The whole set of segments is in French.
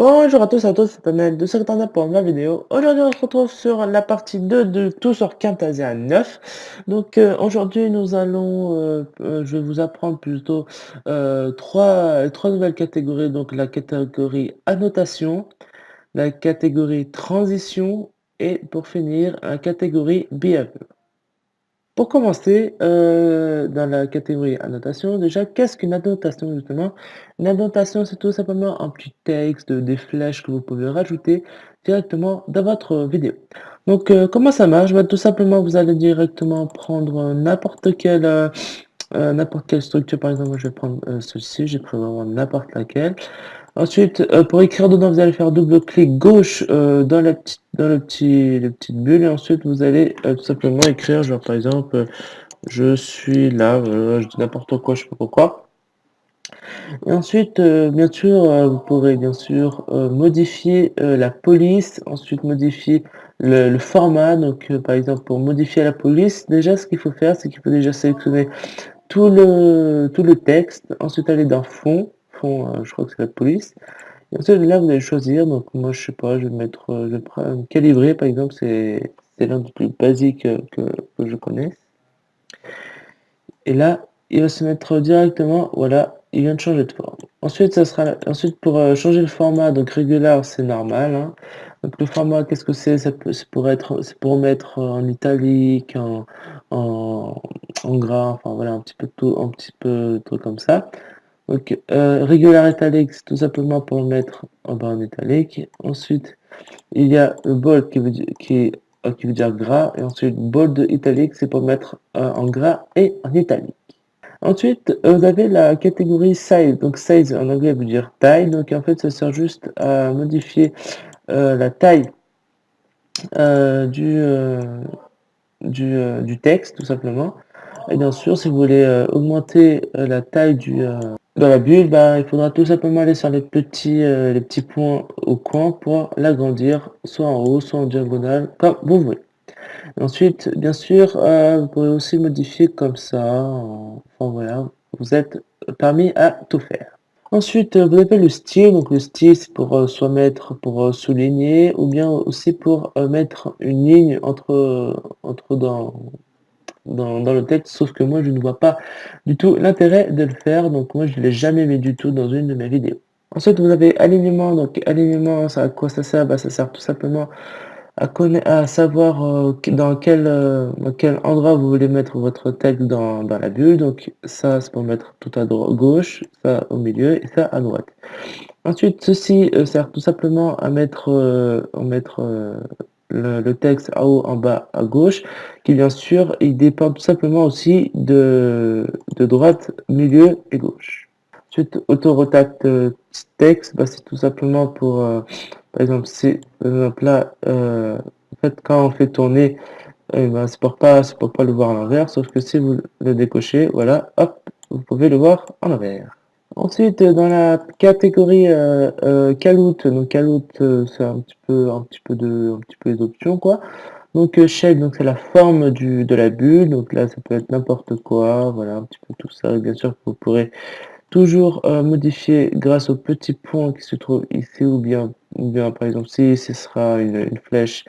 Bonjour à tous, c'est Anel de Secretariat pour la vidéo. Aujourd'hui, on se retrouve sur la partie 2 de Tout sur Camtasia 9. Donc, aujourd'hui, je vais vous apprendre plutôt trois nouvelles catégories. Donc, la catégorie annotation, la catégorie transition et pour finir, la catégorie behavior. Pour commencer, dans la catégorie annotation, déjà, qu'est-ce qu'une annotation justement? Une annotation, c'est tout simplement un petit texte, des flèches que vous pouvez rajouter directement dans votre vidéo. Donc, comment ça marche? Bah, tout simplement, vous allez directement prendre n'importe quelle structure. Par exemple, moi, je vais prendre ceci, j'ai pris vraiment n'importe laquelle. Ensuite, pour écrire dedans, vous allez faire double-clic gauche dans le petite bulle et ensuite vous allez tout simplement écrire, genre par exemple, je suis là, je dis n'importe quoi, je sais pas pourquoi. Et ensuite, bien sûr, vous pourrez bien sûr modifier la police, ensuite modifier le format. Donc, par exemple, pour modifier la police, déjà, ce qu'il faut faire, c'est qu'il faut déjà sélectionner tout le texte, ensuite aller dans fond, je crois que c'est la police. Et ensuite, là, vous allez choisir. Donc, moi, je sais pas, je vais mettre, je vais prendre calibrer, par exemple, c'est l'un des plus basiques que je connais. Et là, il va se mettre directement, voilà, il vient de changer de forme. Ensuite, ensuite pour changer le format, donc régulier, c'est normal, hein. Donc, le format, qu'est-ce que c'est? C'est pour mettre en italique, en, en gras, enfin, voilà, un petit peu tout, un petit peu tout comme ça. Donc, Regular Italic, c'est tout simplement pour le mettre en bas en italique. Ensuite, il y a le bold qui veut dire gras. Et ensuite, bold italique, c'est pour mettre en gras et en italique. Ensuite, vous avez la catégorie size. Donc, size en anglais veut dire taille. Donc, en fait, ça sert juste à modifier la taille euh, du, euh, du texte, tout simplement. Et bien sûr, si vous voulez augmenter la taille de la bulle, bah, il faudra tout simplement aller sur les petits points au coin pour l'agrandir, soit en haut, soit en diagonale, comme vous voulez. Ensuite, bien sûr, vous pourrez aussi modifier comme ça. Enfin voilà, vous êtes permis à tout faire. Ensuite, vous avez le style. Donc le style, c'est pour soit mettre pour souligner, ou bien aussi pour mettre une ligne entre dans le texte, sauf que moi je ne vois pas du tout l'intérêt de le faire, donc moi je ne l'ai jamais mis du tout dans une de mes vidéos. Ensuite vous avez alignement, donc alignement, ça, à quoi ça sert? Bah, ça sert tout simplement à savoir dans quel endroit vous voulez mettre votre texte dans la bulle, donc ça c'est pour mettre tout à gauche, ça au milieu et ça à droite. Ensuite, ceci sert tout simplement à mettre le texte en haut, en bas, à gauche, qui bien sûr, il dépend tout simplement aussi de droite, milieu et gauche. Ensuite, auto-rotate texte, bah, c'est tout simplement pour, par exemple, par exemple là, en fait, quand on fait tourner, ben, c'est pour pas le voir à l'envers, sauf que si vous le décochez, voilà, hop, vous pouvez le voir en envers. Ensuite, dans la catégorie calout, donc calout, c'est un petit peu les options quoi. Donc shape, donc c'est la forme de la bulle, donc là ça peut être n'importe quoi, voilà un petit peu tout ça. Et bien sûr que vous pourrez toujours modifier grâce au petit point qui se trouve ici ou bien par exemple si ce sera une flèche,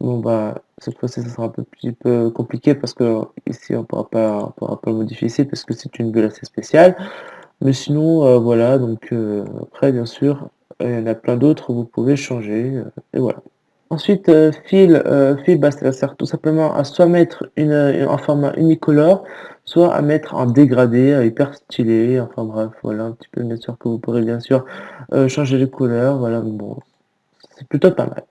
bon bah cette fois-ci ça sera un petit peu compliqué parce que ici on pourra pas le modifier ici parce que c'est une bulle assez spéciale. Mais sinon, voilà, donc après, bien sûr, il y en a plein d'autres où vous pouvez changer, et voilà. Ensuite, fil, bah, ça sert tout simplement à soit mettre un format unicolore, soit à mettre en dégradé, hyper stylé, enfin bref, voilà, un petit peu, bien sûr que vous pourrez bien sûr changer les couleurs, voilà, bon, c'est plutôt pas mal.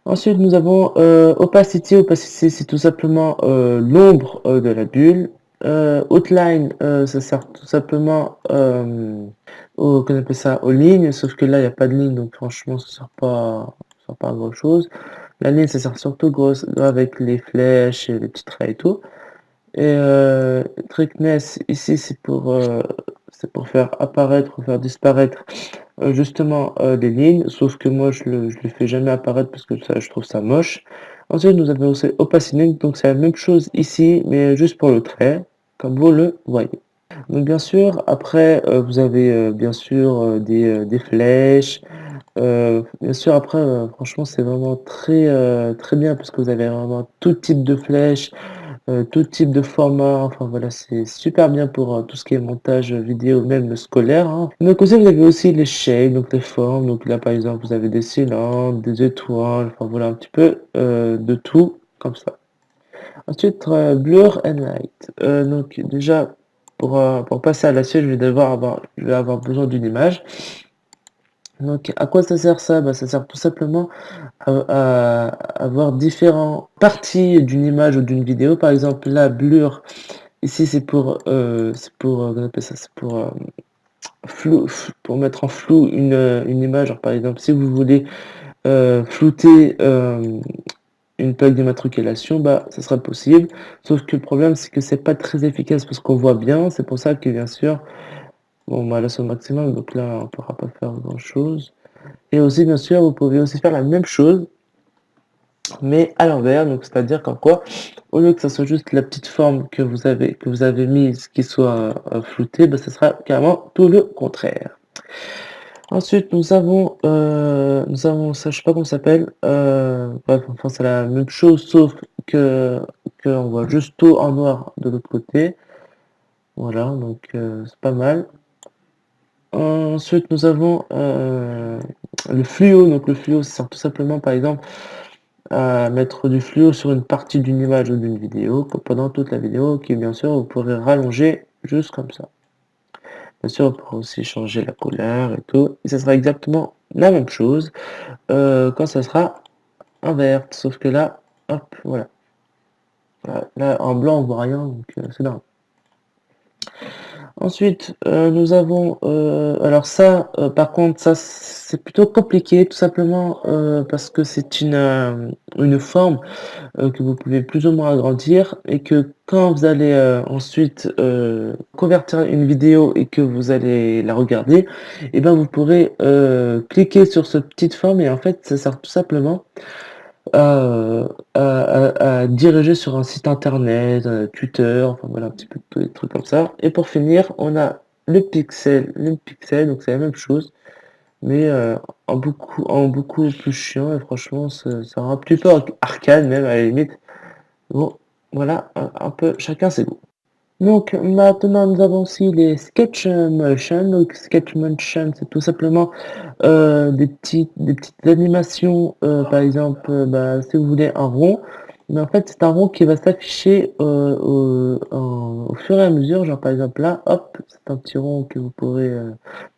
Ensuite, nous avons opacity. Opacity, c'est tout simplement l'ombre de la bulle. Outline, ça sert tout simplement qu'on appelle ça aux lignes, sauf que là, il n'y a pas de ligne, donc franchement, ça sert pas à grand chose. La ligne, ça sert surtout gros avec les flèches et les petits traits et tout. Et Thickness, ici, c'est pour faire apparaître ou faire disparaître justement des lignes, sauf que moi je le fais jamais apparaître parce que ça, je trouve ça moche. Ensuite, nous avons aussi Opacity, donc c'est la même chose ici, mais juste pour le trait, comme vous le voyez. Donc bien sûr, après, vous avez bien sûr des flèches, Bien sûr, après, franchement, c'est vraiment très bien parce que vous avez vraiment tout type de flèches, tout type de format. Enfin voilà, c'est super bien pour tout ce qui est montage vidéo, même scolaire, hein. Donc aussi, vous avez aussi les shapes, donc les formes. Donc là, par exemple, vous avez des cylindres, des étoiles, enfin voilà, un petit peu de tout comme ça. Ensuite, Blur and Light. Donc déjà, pour passer à la suite, je vais avoir besoin d'une image. Donc, à quoi ça sert ça? Bah, ça sert tout simplement à avoir différentes parties d'une image ou d'une vidéo. Par exemple, là, blur, ici, comment on appelle ça? C'est pour pour mettre en flou une image. Genre, par exemple, si vous voulez flouter une plaque d'immatriculation, bah, ça sera possible. Sauf que le problème, c'est que c'est pas très efficace parce qu'on voit bien. C'est pour ça que, bien sûr, bon, bah, là, c'est au maximum. Donc là, on pourra pas faire grand-chose. Et aussi, bien sûr, vous pouvez aussi faire la même chose, mais à l'envers. Donc, c'est-à-dire qu'en quoi, au lieu que ça soit juste la petite forme que vous avez mise qui soit floutée, ben, ça sera carrément tout le contraire. Ensuite, nous avons ça, je sais pas comment ça s'appelle. Bref, enfin, c'est la même chose, sauf que on voit juste tout en noir de l'autre côté. Voilà, donc c'est pas mal. Ensuite, nous avons le fluo. Donc, le fluo, ça sert tout simplement, par exemple, à mettre du fluo sur une partie d'une image ou d'une vidéo pendant toute la vidéo, qui bien sûr, vous pourrez rallonger juste comme ça. Bien sûr, vous pourrez aussi changer la couleur et tout. Et ça sera exactement la même chose quand ça sera en vert. Sauf que là, hop, voilà. Là, en blanc, on voit rien, donc c'est normal. Ensuite, nous avons, alors ça, par contre, ça c'est plutôt compliqué, tout simplement parce que c'est une forme que vous pouvez plus ou moins agrandir et que quand vous allez ensuite convertir une vidéo et que vous allez la regarder, et ben vous pourrez cliquer sur cette petite forme et en fait ça sert tout simplement à diriger sur un site internet, Twitter, enfin voilà un petit peu tous les trucs comme ça. Et pour finir, on a le pixel, donc c'est la même chose, mais en beaucoup plus chiant et franchement ça rend un petit peu arcade même à la limite. Bon, voilà, un peu chacun ses goûts. Donc maintenant nous avons aussi les sketch motion. Donc sketch motion, c'est tout simplement des petites animations. Par exemple, bah, si vous voulez un rond, mais en fait c'est un rond qui va s'afficher au fur et à mesure. Genre par exemple là, hop, c'est un petit rond que vous pourrez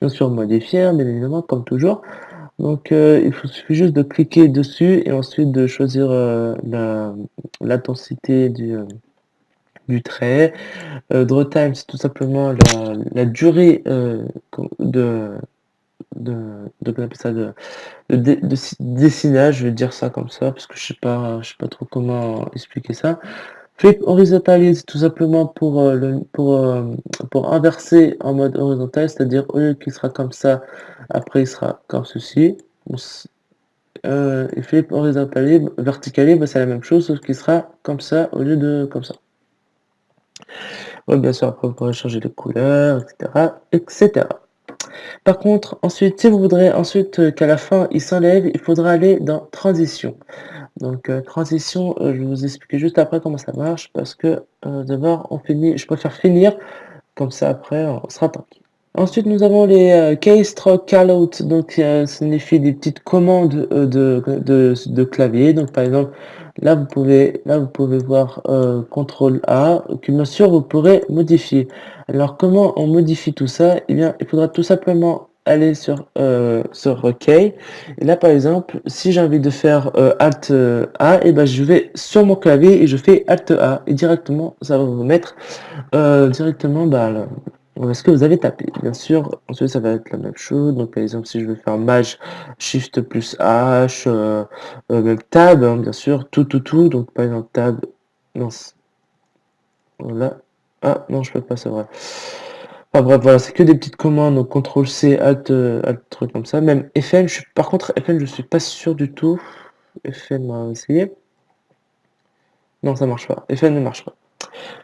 bien sûr modifier, hein, bien évidemment comme toujours. Donc suffit juste de cliquer dessus et ensuite de choisir l'intensité du trait. Draw time, c'est tout simplement la durée de, comment on appelle ça, dessinage, je vais dire ça comme ça, parce que je sais pas trop comment expliquer ça. Flip horizontal, c'est tout simplement pour inverser en mode horizontal, c'est-à-dire au lieu qu'il sera comme ça, après il sera comme ceci. Et flip horizontal, vertical, bah, c'est la même chose, sauf qu'il sera comme ça au lieu de comme ça. Ouais, bien sûr, après vous pourrez changer les couleurs, etc., etc. Par contre, ensuite, si vous voudrez ensuite qu'à la fin il s'enlève, il faudra aller dans transition. Donc transition, je vais vous expliquer juste après comment ça marche parce que d'abord on finit, je préfère finir comme ça après on sera tranquille. Ensuite, nous avons les keystroke callout, donc signifie des petites commandes de clavier. Donc, par exemple, là, vous pouvez voir CTRL A, que bien sûr, vous pourrez modifier. Alors, comment on modifie tout ça? Eh bien, il faudra tout simplement aller sur Key. Et là, par exemple, si j'ai envie de faire Alt A, et ben, je vais sur mon clavier et je fais Alt A. Et directement, ça va vous mettre directement bah, ce que vous avez tapé. Bien sûr, ensuite ça va être la même chose. Donc par exemple, si je veux faire Maj, Shift plus H, même Tab, hein, bien sûr, tout. Donc par exemple Tab, non, voilà. Ah non, je peux pas, c'est vrai. Enfin bref, voilà, c'est que des petites commandes, donc CTRL C, Alt, truc comme ça. Même FN, par contre, FN, je suis pas sûr du tout. FN, on va essayer. Non, ça marche pas. FN ne marche pas.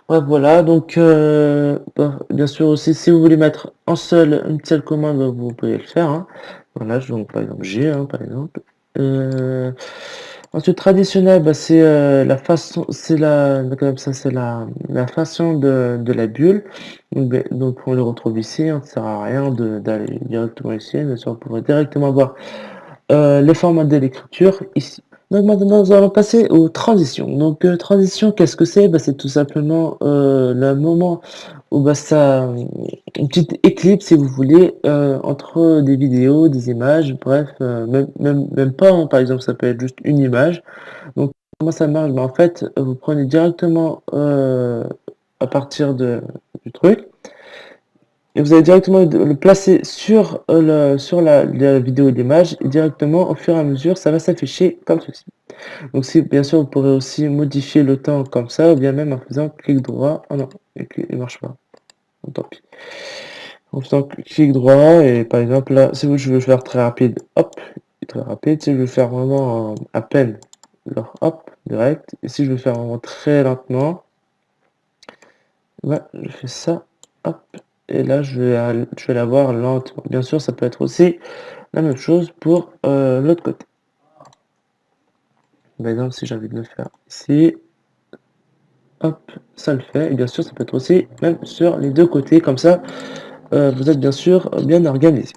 Ouais, voilà, donc bah, bien sûr aussi, si vous voulez mettre une seule commande, bah, vous pouvez le faire, hein. Voilà, donc par exemple G, hein, par exemple. Ensuite, traditionnel, bah, c'est la façon, c'est comme ça, c'est la façon de la bulle. Donc, on le retrouve ici, hein, ça sert à rien d'aller directement ici, mais ça, on pourrait directement voir les formats de l'écriture ici. Donc maintenant, nous allons passer aux transitions. Donc, transition, qu'est-ce que c'est? Bah, c'est tout simplement le moment où bah, ça, une petite éclipse, si vous voulez, entre des vidéos, des images, bref, même pas, hein, par exemple, ça peut être juste une image. Donc, comment ça marche? Bah, en fait, vous prenez directement à partir du truc. Et vous allez directement le placer sur, sur la vidéo d'image et directement, au fur et à mesure, ça va s'afficher comme ceci. Donc, si, bien sûr, vous pourrez aussi modifier le temps comme ça, ou bien même en faisant clic droit. Ah non, il marche pas. Bon, tant pis. En faisant clic droit, et par exemple, là, si je veux faire très rapide, hop, très rapide. Si je veux faire vraiment à peine, alors hop, direct. Et si je veux faire vraiment très lentement, ouais, je fais ça, hop. Et là, je vais la voir lentement. Bien sûr, ça peut être aussi la même chose pour l'autre côté. Par exemple, si j'ai envie de le faire ici, hop, ça le fait. Et bien sûr, ça peut être aussi même sur les deux côtés. Comme ça, vous êtes bien sûr bien organisé.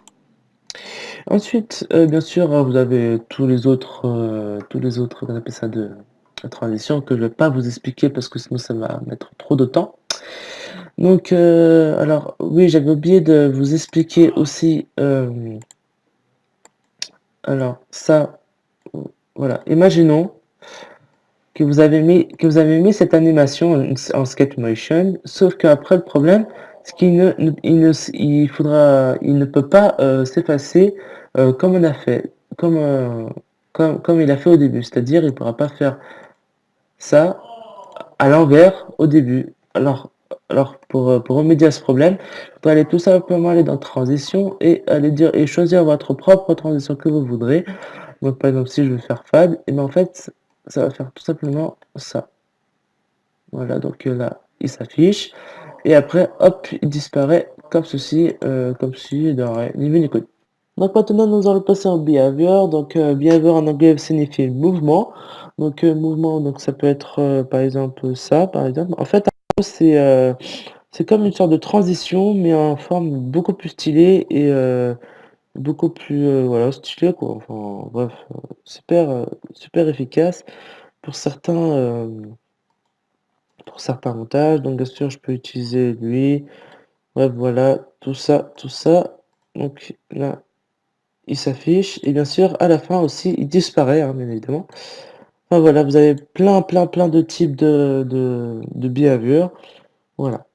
Ensuite, bien sûr, vous avez tous les autres, on appelle ça de transition que je vais pas vous expliquer parce que sinon ça va mettre trop de temps. Donc, alors oui, j'avais oublié de vous expliquer aussi, alors ça, voilà, imaginons que vous avez mis cette animation en sketch motion, sauf qu'après le problème, c'est qu'il il ne peut pas s'effacer comme on a fait, comme il a fait au début. C'est-à-dire, il ne pourra pas faire ça à l'envers au début. Alors pour remédier à ce problème, vous allez tout simplement aller dans transition et aller dire et choisir votre propre transition que vous voudrez. Donc par exemple, si je veux faire fade, et bien en fait, ça va faire tout simplement ça. Voilà, donc là, il s'affiche. Et après, hop, il disparaît comme si de rien ni vu ni connu. Donc maintenant, nous allons passer en behavior. Donc behavior en anglais signifie mouvement. Donc mouvement, donc ça peut être par exemple ça, par exemple. En fait, c'est comme une sorte de transition, mais en forme beaucoup plus stylée et beaucoup plus voilà, stylée quoi. Enfin bref, super efficace pour certains montages. Donc bien sûr, je peux utiliser lui. Bref, voilà, tout ça. Donc là, il s'affiche. Et bien sûr, à la fin aussi, il disparaît, hein, bien évidemment. Enfin voilà, vous avez plein de types de behavior. Voilà.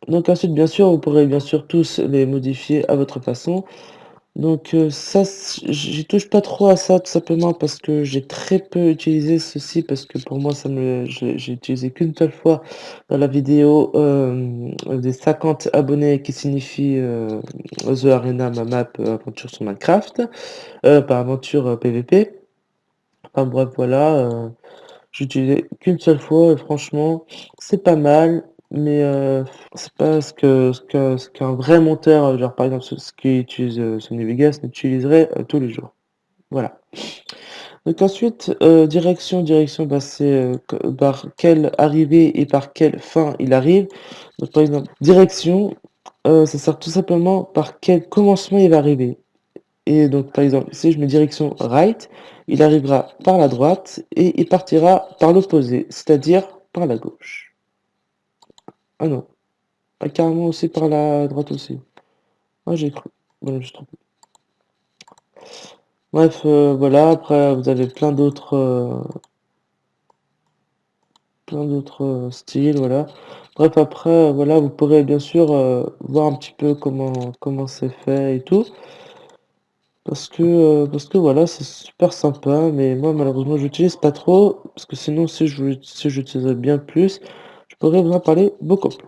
Donc ensuite, bien sûr, vous pourrez bien sûr tous les modifier à votre façon. Donc ça, j'y touche pas trop à ça, tout simplement parce que j'ai très peu utilisé ceci, parce que pour moi, j'ai utilisé qu'une seule fois dans la vidéo des 50 abonnés qui signifie The Arena, ma map aventure sur Minecraft, pas aventure PVP. Enfin bref, voilà, j'ai utilisé qu'une seule fois et franchement, c'est pas mal, mais c'est pas ce qu'un vrai monteur, genre par exemple ce qui utilise Sony Vegas n'utiliserait tous les jours. Voilà. Donc ensuite, direction, bah, c'est par quelle arrivée et par quelle fin il arrive. Donc par exemple, direction, ça sert tout simplement par quel commencement il va arriver. Et donc par exemple, si je mets direction right, il arrivera par la droite et il partira par l'opposé, c'est-à-dire par la gauche. Ah non, pas carrément aussi par la droite aussi. Ah j'ai cru. Voilà, je me suis trompé. Bref, voilà, après vous avez plein d'autres styles, voilà. Bref, après, voilà, vous pourrez bien sûr voir un petit peu comment c'est fait et tout. Parce que voilà, c'est super sympa, mais moi malheureusement j'utilise pas trop, parce que sinon si j'utilisais bien plus, je pourrais vous en parler beaucoup plus.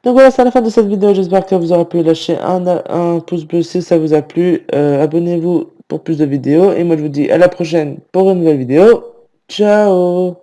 Donc voilà, c'est la fin de cette vidéo, j'espère que vous aurez pu lâcher un pouce bleu si ça vous a plu, abonnez-vous pour plus de vidéos, et moi je vous dis à la prochaine pour une nouvelle vidéo, ciao!